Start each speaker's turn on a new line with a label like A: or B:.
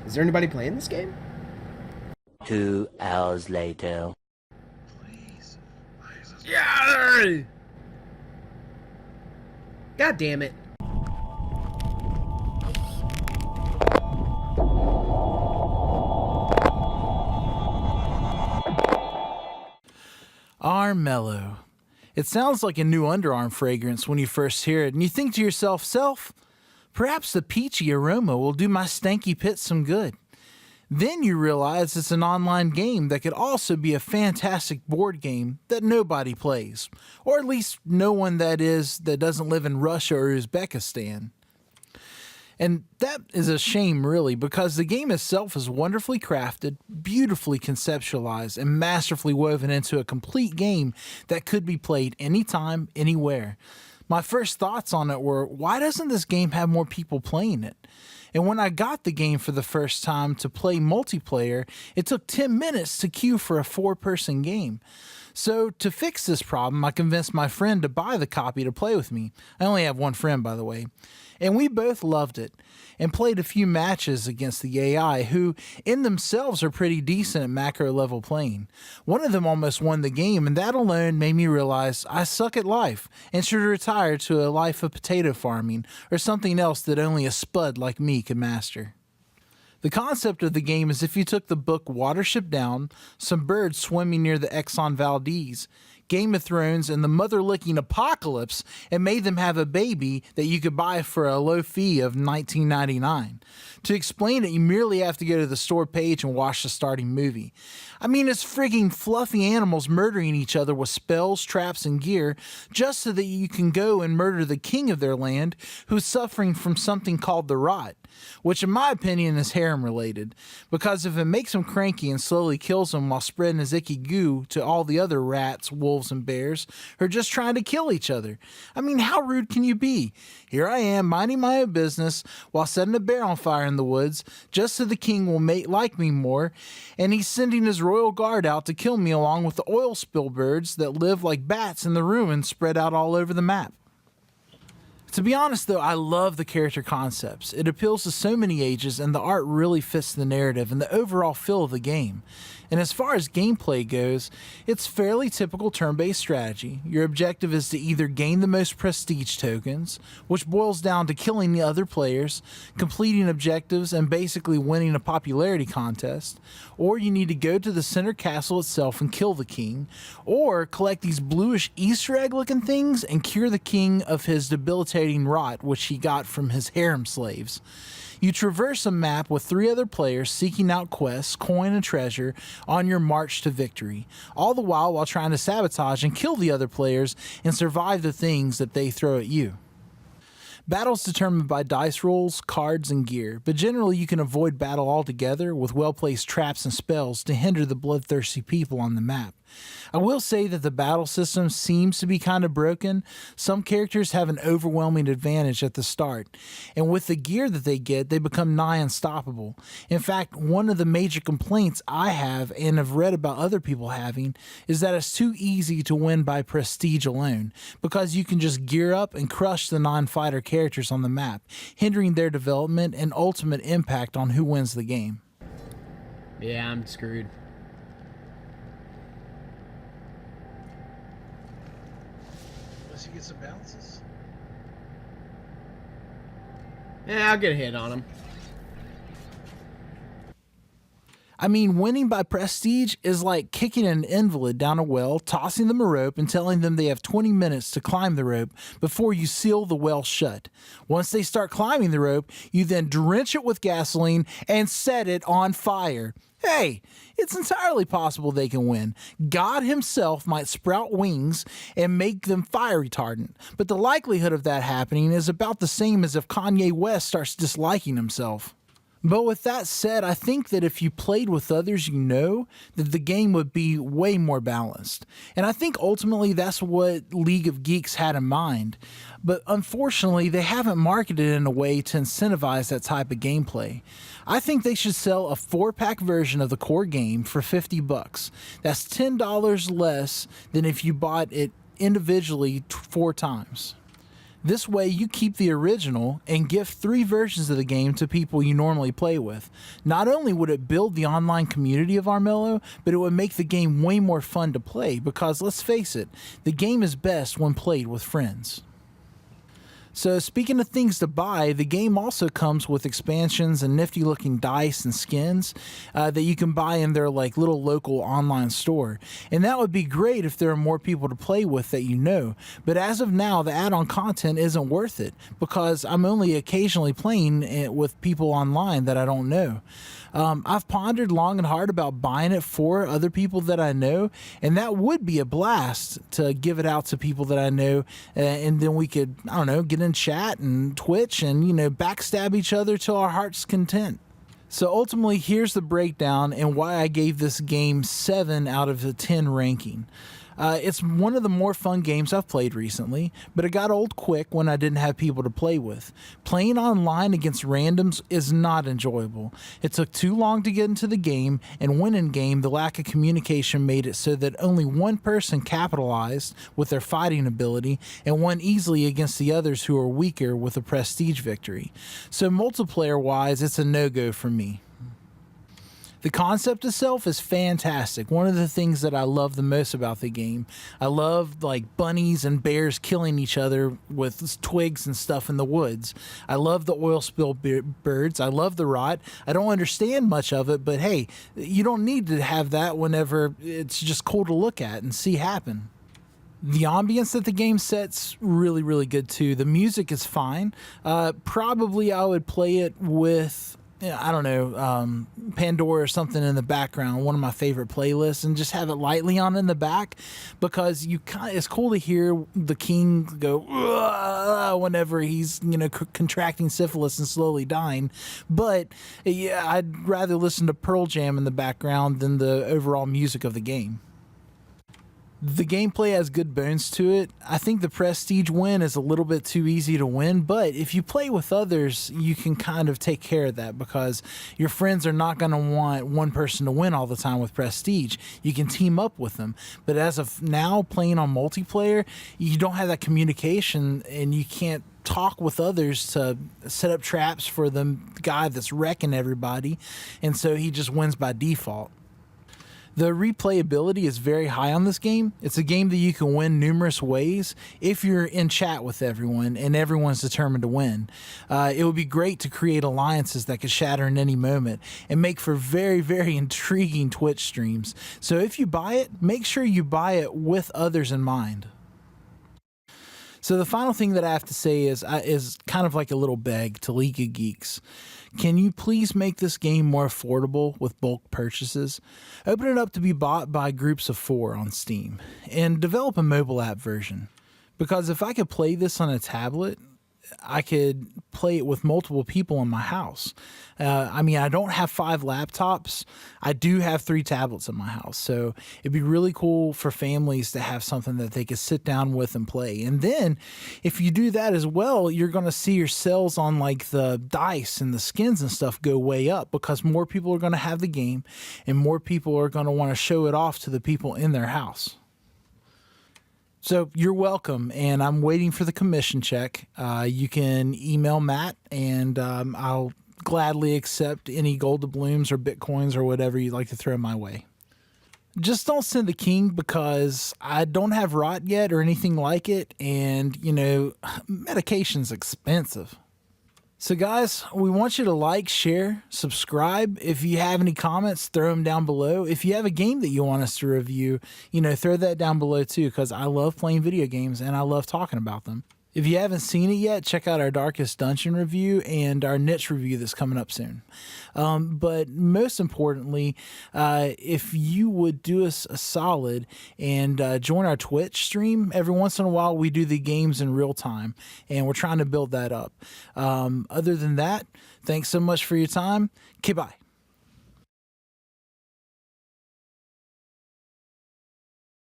A: Is there anybody playing this game?
B: 2 hours later.
C: Please.
A: Yeah! God damn it.
D: Armello. It sounds like a new underarm fragrance when you first hear it, and you think to yourself, perhaps the peachy aroma will do my stanky pit some good. Then you realize it's an online game that could also be a fantastic board game that nobody plays, or at least no one that doesn't live in Russia or Uzbekistan. And that is a shame, really, because the game itself is wonderfully crafted, beautifully conceptualized, and masterfully woven into a complete game that could be played anytime, anywhere. My first thoughts on it were, why doesn't this game have more people playing it? And when I got the game for the first time to play multiplayer, it took 10 minutes to queue for a 4-person game. So to fix this problem, I convinced my friend to buy the copy to play with me. I only have one friend, by the way. And we both loved it and played a few matches against the AI, who in themselves are pretty decent at macro level playing. One of them almost won the game, and that alone made me realize I suck at life and should retire to a life of potato farming or something else that only a spud like me could master. The concept of the game is if you took the book Watership Down, some birds swimming near the Exxon Valdez, Game of Thrones, and the mother-licking apocalypse, and made them have a baby that you could buy for a low fee of $19.99. To explain it, you merely have to go to the store page and watch the starting movie. I mean, it's frigging fluffy animals murdering each other with spells, traps, and gear, just so that you can go and murder the king of their land, who's suffering from something called the rot, which in my opinion is harem related, because if it makes him cranky and slowly kills him while spreading his icky goo to all the other rats, wolves, and bears who are just trying to kill each other. I mean, how rude can you be? Here I am minding my own business while setting a bear on fire in the woods just so the king will like me more, and he's sending his royal guard out to kill me along with the oil spill birds that live like bats in the ruins spread out all over the map. To be honest though, I love the character concepts. It appeals to so many ages, and the art really fits the narrative and the overall feel of the game. And as far as gameplay goes, it's fairly typical turn-based strategy. Your objective is to either gain the most prestige tokens, which boils down to killing the other players, completing objectives, and basically winning a popularity contest, or you need to go to the center castle itself and kill the king, or collect these bluish Easter egg looking things and cure the king of his debilitating rot, which he got from his harem slaves. You traverse a map with 3 other players seeking out quests, coin, and treasure on your march to victory, all the while trying to sabotage and kill the other players and survive the things that they throw at you. Battle's determined by dice rolls, cards, and gear, but generally you can avoid battle altogether with well-placed traps and spells to hinder the bloodthirsty people on the map. I will say that the battle system seems to be kind of broken. Some characters have an overwhelming advantage at the start, and with the gear that they get, they become nigh unstoppable. In fact, one of the major complaints I have, and have read about other people having, is that it's too easy to win by prestige alone, because you can just gear up and crush the non-fighter characters on the map, hindering their development and ultimate impact on who wins the game.
A: Yeah, I'm screwed.
C: Unless you get some balances.
A: Yeah, I'll get a hit on him.
D: I mean, winning by prestige is like kicking an invalid down a well, tossing them a rope, and telling them they have 20 minutes to climb the rope before you seal the well shut. Once they start climbing the rope, you then drench it with gasoline and set it on fire. Hey, it's entirely possible they can win. God himself might sprout wings and make them fire retardant, but the likelihood of that happening is about the same as if Kanye West starts disliking himself. But with that said, I think that if you played with others you know, that the game would be way more balanced. And I think ultimately that's what League of Geeks had in mind. But unfortunately, they haven't marketed it in a way to incentivize that type of gameplay. I think they should sell a 4-pack version of the core game for $50. That's $10 less than if you bought it individually 4 times. This way you keep the original and gift 3 versions of the game to people you normally play with. Not only would it build the online community of Armello, but it would make the game way more fun to play because, let's face it, the game is best when played with friends. So speaking of things to buy, the game also comes with expansions and nifty looking dice and skins that you can buy in their like little local online store. And that would be great if there are more people to play with that you know. But as of now, the add-on content isn't worth it because I'm only occasionally playing it with people online that I don't know. I've pondered long and hard about buying it for other people that I know, and that would be a blast to give it out to people that I know, and then we could, I don't know, get in chat and Twitch and, backstab each other till our heart's content. So ultimately, here's the breakdown and why I gave this game 7 out of the 10 ranking. It's one of the more fun games I've played recently, but it got old quick when I didn't have people to play with. Playing online against randoms is not enjoyable. It took too long to get into the game, and when in game, the lack of communication made it so that only one person capitalized with their fighting ability and won easily against the others who are weaker with a prestige victory. So multiplayer-wise, it's a no-go for me. The concept itself is fantastic. One of the things that I love the most about the game, I love like bunnies and bears killing each other with twigs and stuff in the woods. I love the oil spill birds. I love the rot. I don't understand much of it, but hey, you don't need to have that whenever it's just cool to look at and see happen. The ambience that the game sets, really, really good too. The music is fine. Probably I would play it with, I don't know, Pandora or something in the background, one of my favorite playlists, and just have it lightly on in the back because it's cool to hear the king go whenever he's contracting syphilis and slowly dying. But yeah, I'd rather listen to Pearl Jam in the background than the overall music of the game. The gameplay has good bones to it. I think the prestige win is a little bit too easy to win, but if you play with others, you can kind of take care of that because your friends are not going to want one person to win all the time with prestige. You can team up with them. But as of now, playing on multiplayer, you don't have that communication and you can't talk with others to set up traps for the guy that's wrecking everybody, and so he just wins by default. The replayability is very high on this game. It's a game that you can win numerous ways if you're in chat with everyone and everyone's determined to win. It would be great to create alliances that could shatter in any moment and make for very, very intriguing Twitch streams. So if you buy it, make sure you buy it with others in mind. So the final thing that I have to say is kind of like a little beg to League of Geeks. Can you please make this game more affordable with bulk purchases? Open it up to be bought by groups of 4 on Steam and develop a mobile app version. Because if I could play this on a tablet, I could play it with multiple people in my house. I don't have 5 laptops. I do have 3 tablets in my house. So it'd be really cool for families to have something that they could sit down with and play. And then if you do that as well, you're going to see your sales on like the dice and the skins and stuff go way up because more people are going to have the game and more people are going to want to show it off to the people in their house. So you're welcome, and I'm waiting for the commission check. You can email Matt, and I'll gladly accept any gold doubloons or bitcoins or whatever you'd like to throw my way. Just don't send the king because I don't have rot yet or anything like it, and, medication's expensive. So guys, we want you to like, share, subscribe. If you have any comments, throw them down below. If you have a game that you want us to review, throw that down below too, because I love playing video games and I love talking about them. If you haven't seen it yet, check out our Darkest Dungeon review and our niche review that's coming up soon. But most importantly, if you would do us a solid and join our Twitch stream. Every once in a while, we do the games in real time, and we're trying to build that up. Other than that, thanks so much for your time. Okay, bye.